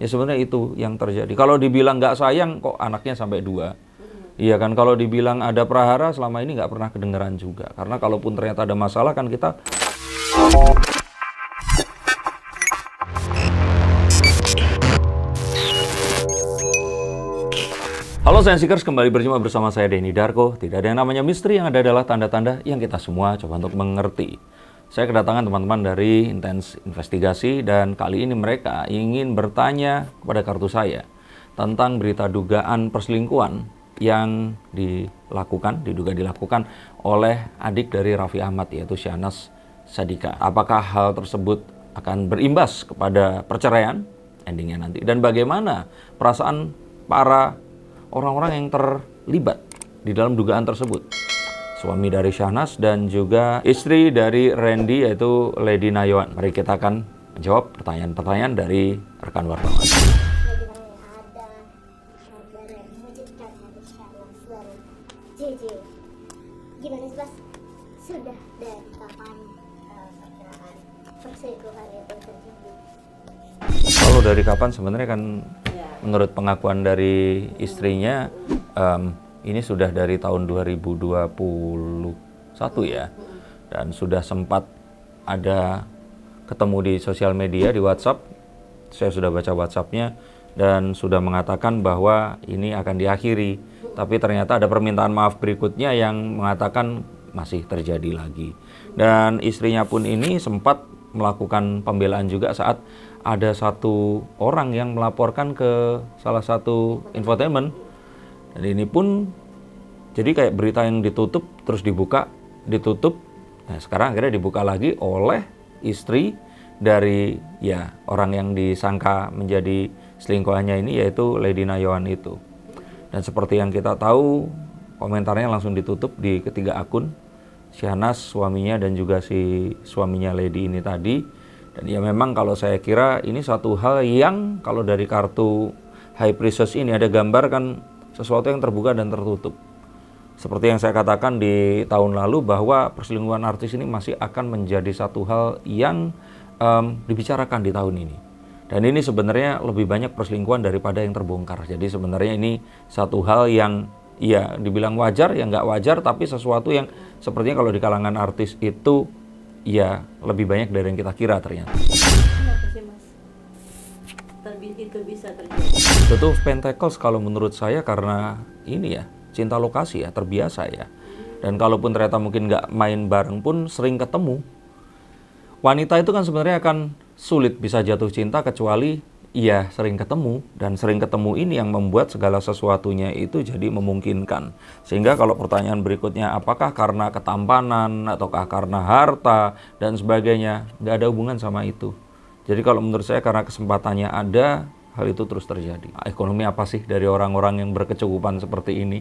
Ya sebenarnya itu yang terjadi. Kalau dibilang nggak sayang, kok anaknya sampai 2. Iya kan, kalau dibilang ada prahara selama ini nggak pernah kedengeran juga. Karena kalaupun ternyata ada masalah kan kita... Halo Sensikers, kembali berjumpa bersama saya Denny Darko. Tidak ada yang namanya misteri, yang ada adalah tanda-tanda yang kita semua coba untuk mengerti. Saya kedatangan teman-teman dari Intens Investigasi dan kali ini mereka ingin bertanya kepada kartu saya tentang berita dugaan perselingkuhan yang diduga dilakukan oleh adik dari Raffi Ahmad, yaitu Syahnas Sadika. Apakah hal tersebut akan berimbas kepada perceraian endingnya nanti? Dan bagaimana perasaan para orang-orang yang terlibat di dalam dugaan tersebut? Suami dari Syahnas dan juga istri dari Randy, yaitu Lady Nayawan. Mari kita akan menjawab pertanyaan-pertanyaan dari rekan wartawan. Gimana sih, Mas? Sudah dari kapan perkiraan perselingkuhan itu terjadi? Kalau dari kapan sebenarnya kan menurut pengakuan dari istrinya ini sudah dari tahun 2021 ya, dan sudah sempat ada ketemu di sosial media, di WhatsApp. Saya sudah baca WhatsAppnya dan sudah mengatakan bahwa ini akan diakhiri. Tapi ternyata ada permintaan maaf berikutnya yang mengatakan masih terjadi lagi. Dan istrinya pun ini sempat melakukan pembelaan juga saat ada satu orang yang melaporkan ke salah satu infotainment. Dan ini pun jadi kayak berita yang ditutup terus dibuka, ditutup. Nah, sekarang akhirnya dibuka lagi oleh istri dari orang yang disangka menjadi selingkuhannya ini, yaitu Lady Nayawan itu. Dan seperti yang kita tahu, komentarnya langsung ditutup di ketiga akun, Syahnas, suaminya, dan juga si suaminya Lady ini tadi. Dan ya memang kalau saya kira ini satu hal yang kalau dari kartu High Priestess ini ada gambar kan sesuatu yang terbuka dan tertutup. Seperti yang saya katakan di tahun lalu bahwa perselingkuhan artis ini masih akan menjadi satu hal yang dibicarakan di tahun ini. Dan ini sebenarnya lebih banyak perselingkuhan daripada yang terbongkar. Jadi sebenarnya ini satu hal yang ya dibilang wajar, ya nggak wajar, tapi sesuatu yang sepertinya kalau di kalangan artis itu ya lebih banyak dari yang kita kira ternyata. Kenapa sih, Mas? Itu bisa terjadi? Itu tuh Pentacles kalau menurut saya karena ini ya, cinta lokasi ya, terbiasa ya. Dan kalaupun ternyata mungkin nggak main bareng pun sering ketemu. Wanita itu kan sebenarnya akan sulit bisa jatuh cinta kecuali sering ketemu. Dan sering ketemu ini yang membuat segala sesuatunya itu jadi memungkinkan. Sehingga kalau pertanyaan berikutnya apakah karena ketampanan ataukah karena harta dan sebagainya, nggak ada hubungan sama itu. Jadi kalau menurut saya karena kesempatannya ada, hal itu terus terjadi. Ekonomi apa sih dari orang-orang yang berkecukupan seperti ini?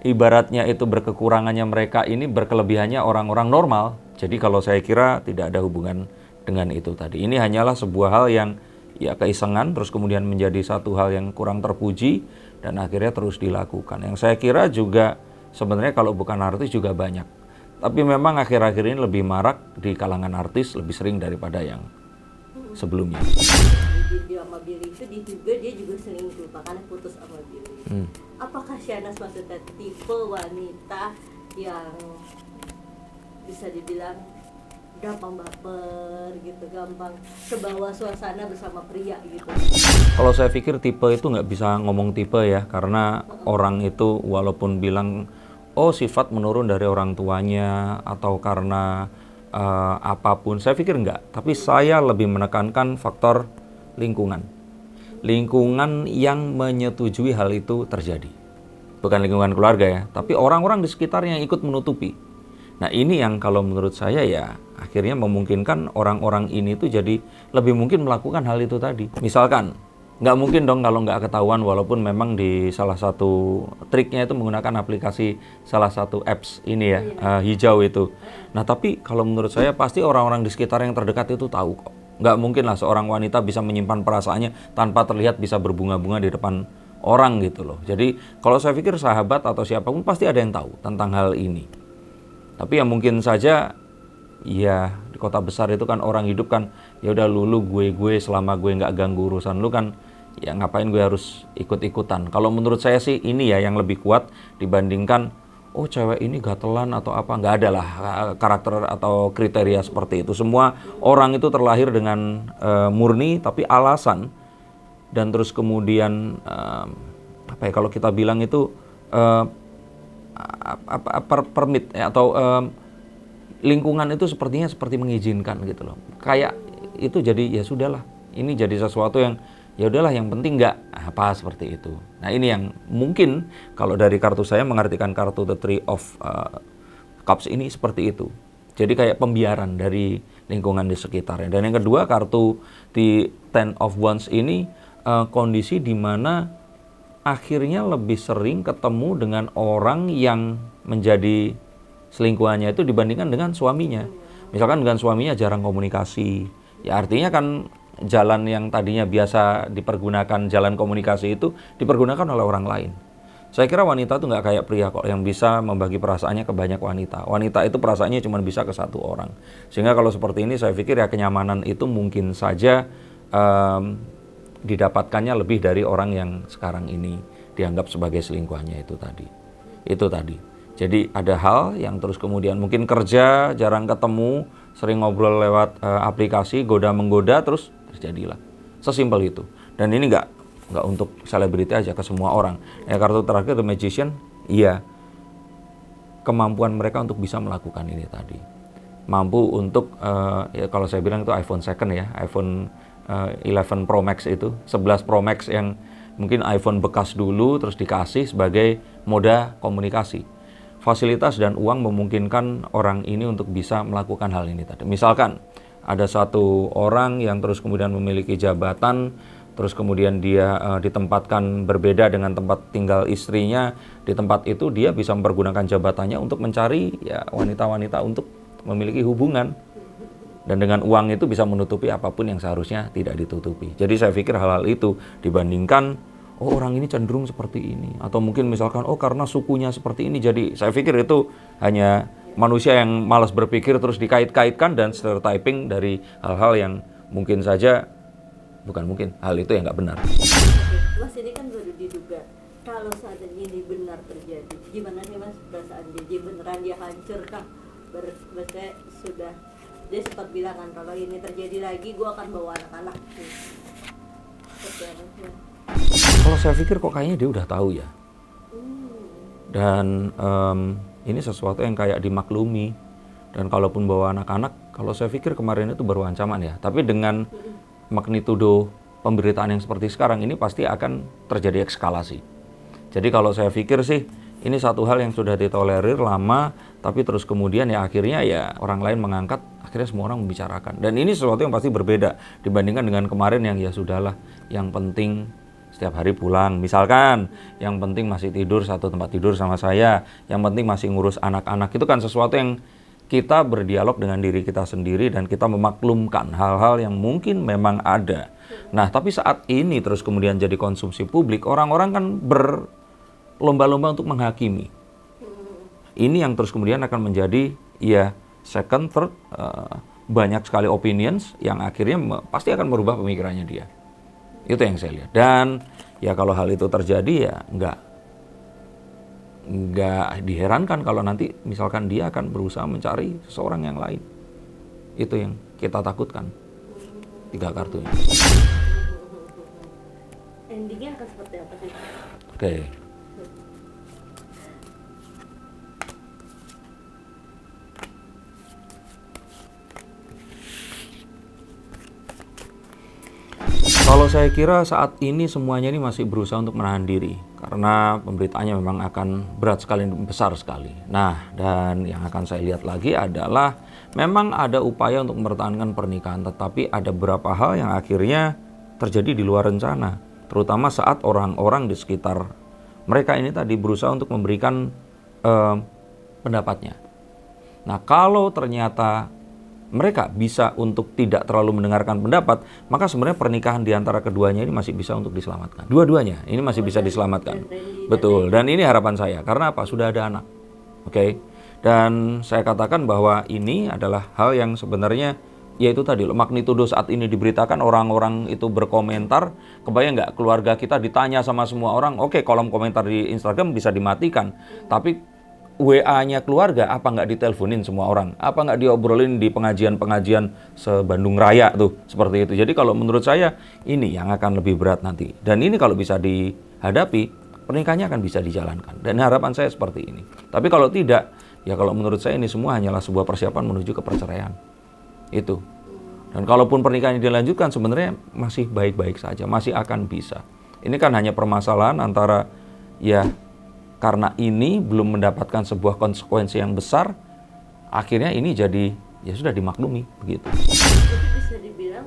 Ibaratnya itu berkekurangannya mereka ini, berkelebihannya orang-orang normal. Jadi kalau saya kira tidak ada hubungan dengan itu tadi. Ini hanyalah sebuah hal yang keisengan, terus kemudian menjadi satu hal yang kurang terpuji, dan akhirnya terus dilakukan. Yang saya kira juga sebenarnya kalau bukan artis juga banyak. Tapi memang akhir-akhir ini lebih marak di kalangan artis, lebih sering daripada yang sebelumnya. Dia sama Billy itu dia juga selingkuh, makanya putus sama Billy. Apakah Syahnas maksudnya tipe wanita yang bisa dibilang gampang baper gitu, gampang kebawa suasana bersama pria gitu? Kalau saya pikir tipe itu nggak bisa ngomong tipe ya, karena orang itu walaupun bilang sifat menurun dari orang tuanya atau karena apapun, saya pikir enggak. Tapi saya lebih menekankan faktor lingkungan. Lingkungan yang menyetujui hal itu terjadi. Bukan lingkungan keluarga ya, tapi orang-orang di sekitarnya yang ikut menutupi. Nah ini yang kalau menurut saya ya akhirnya memungkinkan orang-orang ini tuh jadi lebih mungkin melakukan hal itu tadi. Misalkan, nggak mungkin dong kalau nggak ketahuan, walaupun memang di salah satu triknya itu menggunakan aplikasi salah satu apps ini ya, hijau itu. Nah tapi kalau menurut saya pasti orang-orang di sekitar yang terdekat itu tahu kok. Nggak mungkin lah seorang wanita bisa menyimpan perasaannya tanpa terlihat bisa berbunga-bunga di depan orang gitu loh. Jadi kalau saya pikir sahabat atau siapapun pasti ada yang tahu tentang hal ini. Tapi ya mungkin saja ya di kota besar itu kan orang hidup kan ya udah lu gue selama gue nggak ganggu urusan lu kan ya ngapain gue harus ikut-ikutan. Kalau menurut saya sih ini ya yang lebih kuat dibandingkan oh cewek ini gatelan atau apa. Nggak ada lah karakter atau kriteria seperti itu. Semua orang itu terlahir dengan murni, tapi alasan dan terus kemudian apa ya kalau kita bilang itu permit ya, atau lingkungan itu sepertinya seperti mengizinkan gitu loh. Kayak itu jadi ya sudahlah. Ini jadi sesuatu yang ya udahlah yang penting nggak apa seperti itu. Nah ini yang mungkin kalau dari kartu saya mengartikan kartu The Three of Cups ini seperti itu. Jadi kayak pembiaran dari lingkungan di sekitarnya. Dan yang kedua kartu di Ten of Wands ini kondisi di mana akhirnya lebih sering ketemu dengan orang yang menjadi selingkuhannya itu dibandingkan dengan suaminya. Misalkan dengan suaminya jarang komunikasi. Ya artinya kan jalan yang tadinya biasa dipergunakan jalan komunikasi itu dipergunakan oleh orang lain. Saya kira wanita itu nggak kayak pria kok yang bisa membagi perasaannya ke banyak wanita. Wanita itu perasaannya cuma bisa ke satu orang. Sehingga kalau seperti ini saya pikir ya kenyamanan itu mungkin saja didapatkannya lebih dari orang yang sekarang ini dianggap sebagai selingkuhannya itu tadi. Itu tadi. Jadi ada hal yang terus kemudian mungkin kerja, jarang ketemu, sering ngobrol lewat aplikasi, goda-menggoda, terus terjadilah. Sesimpel itu. Dan ini nggak untuk selebriti aja, ke semua orang. Ya kartu terakhir The Magician, iya. Kemampuan mereka untuk bisa melakukan ini tadi. Mampu untuk, ya kalau saya bilang itu iPhone second ya, iPhone 11 Pro Max itu, 11 Pro Max yang mungkin iPhone bekas dulu, terus dikasih sebagai moda komunikasi. Fasilitas dan uang memungkinkan orang ini untuk bisa melakukan hal ini tadi. Misalkan ada satu orang yang terus kemudian memiliki jabatan, terus kemudian dia ditempatkan berbeda dengan tempat tinggal istrinya. Di tempat itu dia bisa mempergunakan jabatannya untuk mencari ya wanita-wanita untuk memiliki hubungan. Dan dengan uang itu bisa menutupi apapun yang seharusnya tidak ditutupi. Jadi saya pikir hal-hal itu dibandingkan oh orang ini cenderung seperti ini, atau mungkin misalkan oh karena sukunya seperti ini, jadi saya pikir itu hanya manusia yang malas berpikir terus dikait-kaitkan dan stereotyping dari hal-hal yang mungkin saja hal itu yang nggak benar. Mas ini kan baru diduga, kalau seandainya ini benar terjadi, gimana nih Mas perasaan dia? Jadi beneran dia hancur kah? Maksudnya sudah dia sempat bilang kan kalau ini terjadi lagi gue akan bawa anak-anak. Kalau saya pikir kok kayaknya dia udah tahu ya. Dan ini sesuatu yang kayak dimaklumi. Dan kalaupun bawa anak-anak, kalau saya pikir kemarin itu baru ancaman ya. Tapi dengan magnitudo pemberitaan yang seperti sekarang ini pasti akan terjadi eskalasi. Jadi kalau saya pikir sih ini satu hal yang sudah ditolerir lama, tapi terus kemudian ya akhirnya ya orang lain mengangkat, akhirnya semua orang membicarakan. Dan ini sesuatu yang pasti berbeda dibandingkan dengan kemarin yang ya sudahlah, yang penting setiap hari pulang, misalkan yang penting masih tidur satu tempat tidur sama saya, yang penting masih ngurus anak-anak. Itu kan sesuatu yang kita berdialog dengan diri kita sendiri dan kita memaklumkan hal-hal yang mungkin memang ada. Nah tapi saat ini terus kemudian jadi konsumsi publik, orang-orang kan berlomba-lomba untuk menghakimi. Ini yang terus kemudian akan menjadi ya second, third, banyak sekali opinions yang akhirnya pasti akan merubah pemikirannya dia. Itu yang saya lihat. Dan ya kalau hal itu terjadi ya nggak diherankan kalau nanti misalkan dia akan berusaha mencari seseorang yang lain. Itu yang kita takutkan. 3 kartu ini. Endingnya akan seperti apa sih? Oke. Kalau saya kira saat ini semuanya ini masih berusaha untuk menahan diri karena pemberitaannya memang akan berat sekali, besar sekali. Nah, dan yang akan saya lihat lagi adalah memang ada upaya untuk mempertahankan pernikahan, tetapi ada beberapa hal yang akhirnya terjadi di luar rencana, terutama saat orang-orang di sekitar mereka ini tadi berusaha untuk memberikan pendapatnya. Nah, kalau ternyata mereka bisa untuk tidak terlalu mendengarkan pendapat, maka sebenarnya pernikahan di antara keduanya ini masih bisa untuk diselamatkan. Dua-duanya ini masih bisa diselamatkan. Betul, dan ini harapan saya. Karena apa? Sudah ada anak. Oke. Dan saya katakan bahwa ini adalah hal yang sebenarnya ya itu tadi loh, magnitudo saat ini diberitakan, orang-orang itu berkomentar, kebayang nggak keluarga kita ditanya sama semua orang, oke, kolom komentar di Instagram bisa dimatikan, tapi WA-nya keluarga apa nggak diteleponin semua orang, apa nggak diobrolin di pengajian-pengajian se-Bandung Raya tuh, seperti itu. Jadi kalau menurut saya ini yang akan lebih berat nanti, dan ini kalau bisa dihadapi, pernikahannya akan bisa dijalankan, dan harapan saya seperti ini. Tapi kalau tidak, ya kalau menurut saya ini semua hanyalah sebuah persiapan menuju ke perceraian. Itu. Dan kalaupun pernikahan dilanjutkan sebenarnya masih baik-baik saja, masih akan bisa. Ini kan hanya permasalahan antara ya karena ini belum mendapatkan sebuah konsekuensi yang besar, akhirnya ini jadi ya sudah dimaklumi begitu. Jadi bisa dibilang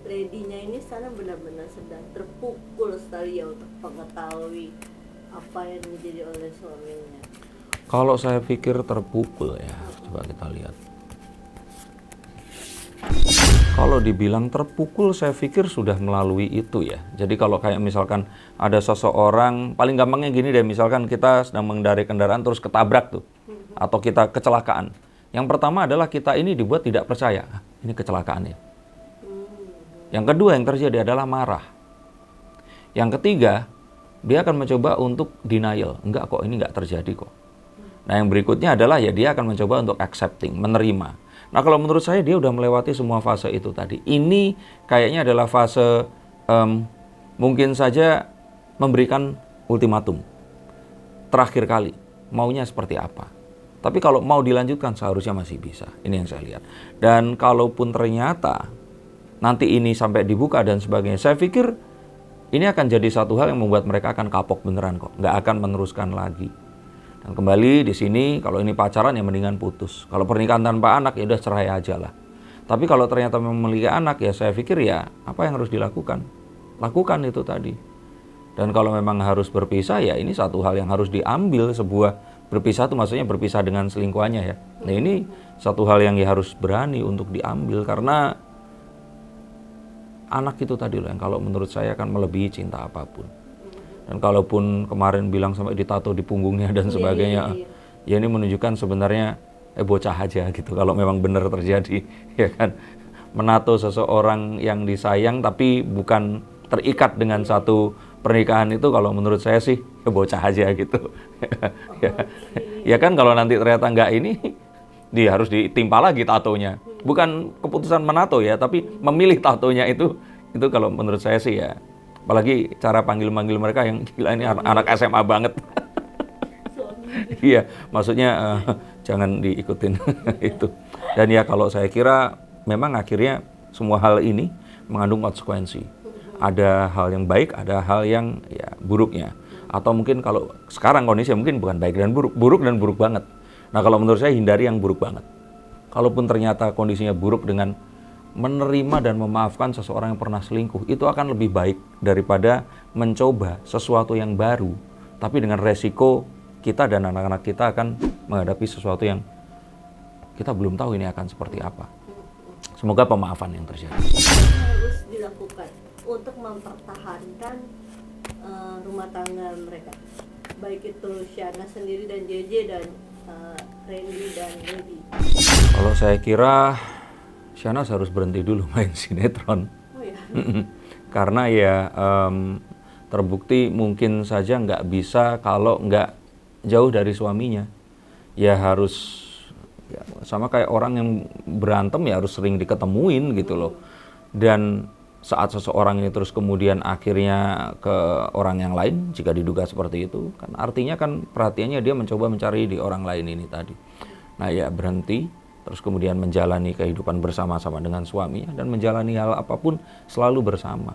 Lady-nya ini sana benar-benar sedang terpukul sekali ya untuk mengetahui apa yang menjadi oleh suaminya. Kalau saya pikir terpukul ya, coba kita lihat. Kalau dibilang terpukul, saya pikir sudah melalui itu ya. Jadi kalau kayak misalkan ada seseorang, paling gampangnya gini deh, misalkan kita sedang mengendarai kendaraan terus ketabrak tuh, atau kita kecelakaan. Yang pertama adalah kita ini dibuat tidak percaya, ini kecelakaan ya. Yang kedua yang terjadi adalah marah. Yang ketiga, dia akan mencoba untuk denial, enggak kok, ini enggak terjadi kok. Nah yang berikutnya adalah ya dia akan mencoba untuk accepting, menerima. Nah kalau menurut saya dia udah melewati semua fase itu tadi. Ini kayaknya adalah fase mungkin saja memberikan ultimatum. Terakhir kali, maunya seperti apa. Tapi kalau mau dilanjutkan seharusnya masih bisa. Ini yang saya lihat. Dan kalaupun ternyata nanti ini sampai dibuka dan sebagainya, saya pikir ini akan jadi satu hal yang membuat mereka akan kapok beneran kok. Nggak akan meneruskan lagi. Dan kembali di sini, kalau ini pacaran ya mendingan putus. Kalau pernikahan tanpa anak ya udah cerai aja lah. Tapi kalau ternyata memiliki anak ya saya pikir ya apa yang harus dilakukan? Lakukan itu tadi. Dan kalau memang harus berpisah ya ini satu hal yang harus diambil, sebuah berpisah itu maksudnya berpisah dengan selingkuhannya ya. Nah ini satu hal yang ya harus berani untuk diambil karena anak itu tadi loh yang kalau menurut saya akan melebihi cinta apapun. Dan kalaupun kemarin bilang sampai ditato di punggungnya dan sebagainya, ya ini menunjukkan sebenarnya bocah aja gitu kalau memang benar terjadi, ya kan. Menato seseorang yang disayang tapi bukan terikat dengan satu pernikahan itu kalau menurut saya sih bocah aja gitu. Ya kan kalau nanti ternyata enggak ini, dia harus ditimpa lagi tatonya. Bukan keputusan menato ya, tapi memilih tatonya itu kalau menurut saya sih ya. Apalagi cara panggil-manggil mereka yang gila ini anak SMA banget. Iya, maksudnya jangan diikutin itu. Dan ya kalau saya kira memang akhirnya semua hal ini mengandung konsekuensi. Ada hal yang baik, ada hal yang ya buruknya. Atau mungkin kalau sekarang kondisinya mungkin bukan baik dan buruk dan buruk banget. Nah kalau menurut saya hindari yang buruk banget. Kalaupun ternyata kondisinya buruk dengan menerima dan memaafkan seseorang yang pernah selingkuh, itu akan lebih baik daripada mencoba sesuatu yang baru, tapi dengan resiko kita dan anak-anak kita akan menghadapi sesuatu yang kita belum tahu ini akan seperti apa. Semoga pemaafan yang terjadi. Harus dilakukan untuk mempertahankan rumah tangga mereka, baik itu Shana sendiri dan JJ dan Randy dan Lady. Kalau saya kira Shanas harus berhenti dulu main sinetron. Oh ya. Karena ya terbukti mungkin saja nggak bisa kalau nggak jauh dari suaminya. Ya harus ya, sama kayak orang yang berantem ya harus sering diketemuin gitu loh. Dan saat seseorang ini terus kemudian akhirnya ke orang yang lain, jika diduga seperti itu, kan artinya kan perhatiannya dia mencoba mencari di orang lain ini tadi. Nah ya berhenti. Terus kemudian menjalani kehidupan bersama-sama dengan suaminya dan menjalani hal apapun selalu bersama.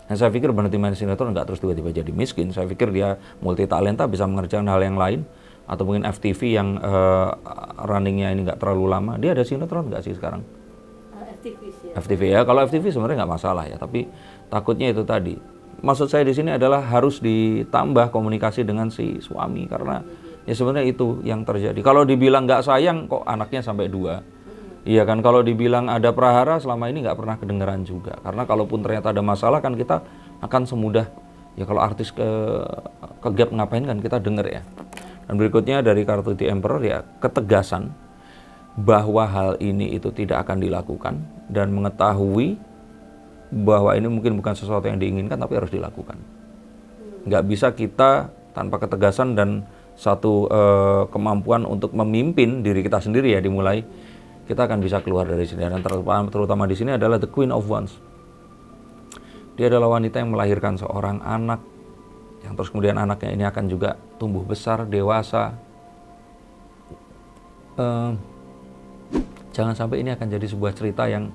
Dan saya pikir berhenti main sinetron nggak terus tiba-tiba jadi miskin. Saya pikir dia multi talenta, bisa mengerjakan hal yang lain. Atau mungkin FTV yang runningnya ini nggak terlalu lama. Dia ada sinetron nggak sih sekarang? FTV ya. Kalau FTV sebenarnya nggak masalah ya. Tapi takutnya itu tadi. Maksud saya di sini adalah harus ditambah komunikasi dengan si suami karena ya sebenarnya itu yang terjadi. Kalau dibilang nggak sayang, kok anaknya sampai 2. Iya kan, kalau dibilang ada prahara selama ini nggak pernah kedengeran juga. Karena kalaupun ternyata ada masalah kan kita akan semudah, ya kalau artis ke gap ngapain kan kita denger ya. Dan berikutnya dari kartu The Emperor ya ketegasan. bahwa hal ini itu tidak akan dilakukan dan mengetahui bahwa ini mungkin bukan sesuatu yang diinginkan tapi harus dilakukan. Nggak bisa kita tanpa ketegasan dan satu kemampuan untuk memimpin diri kita sendiri ya dimulai, kita akan bisa keluar dari sini. Dan terutama di sini adalah the Queen of Wands. Dia adalah wanita yang melahirkan seorang anak, yang terus kemudian anaknya ini akan juga tumbuh besar, dewasa. Jangan sampai ini akan jadi sebuah cerita yang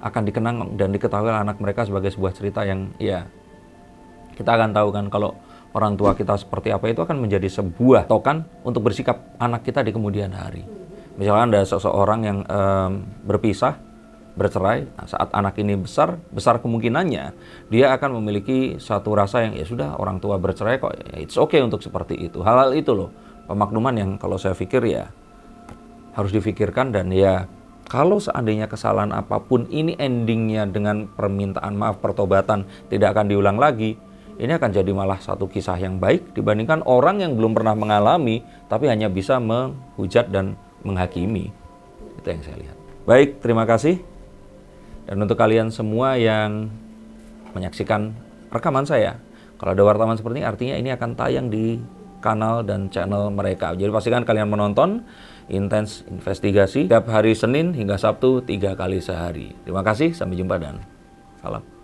akan dikenang dan diketahui oleh anak mereka sebagai sebuah cerita yang ya kita akan tahu kan kalau orang tua kita seperti apa itu akan menjadi sebuah tokan untuk bersikap anak kita di kemudian hari. Misalkan ada seseorang yang berpisah, bercerai, nah saat anak ini besar kemungkinannya dia akan memiliki satu rasa yang ya sudah orang tua bercerai kok, ya it's okay untuk seperti itu. Hal-hal itu loh pemaknuman yang kalau saya pikir ya harus difikirkan. Dan ya kalau seandainya kesalahan apapun ini endingnya dengan permintaan maaf, pertobatan, tidak akan diulang lagi, ini akan jadi malah satu kisah yang baik dibandingkan orang yang belum pernah mengalami tapi hanya bisa menghujat dan menghakimi. Itu yang saya lihat. Baik, terima kasih. Dan untuk kalian semua yang menyaksikan rekaman saya, kalau ada wartawan seperti ini artinya ini akan tayang di kanal dan channel mereka. Jadi pastikan kalian menonton Intens Investigasi setiap hari Senin hingga Sabtu 3 kali sehari. Terima kasih, sampai jumpa dan salam.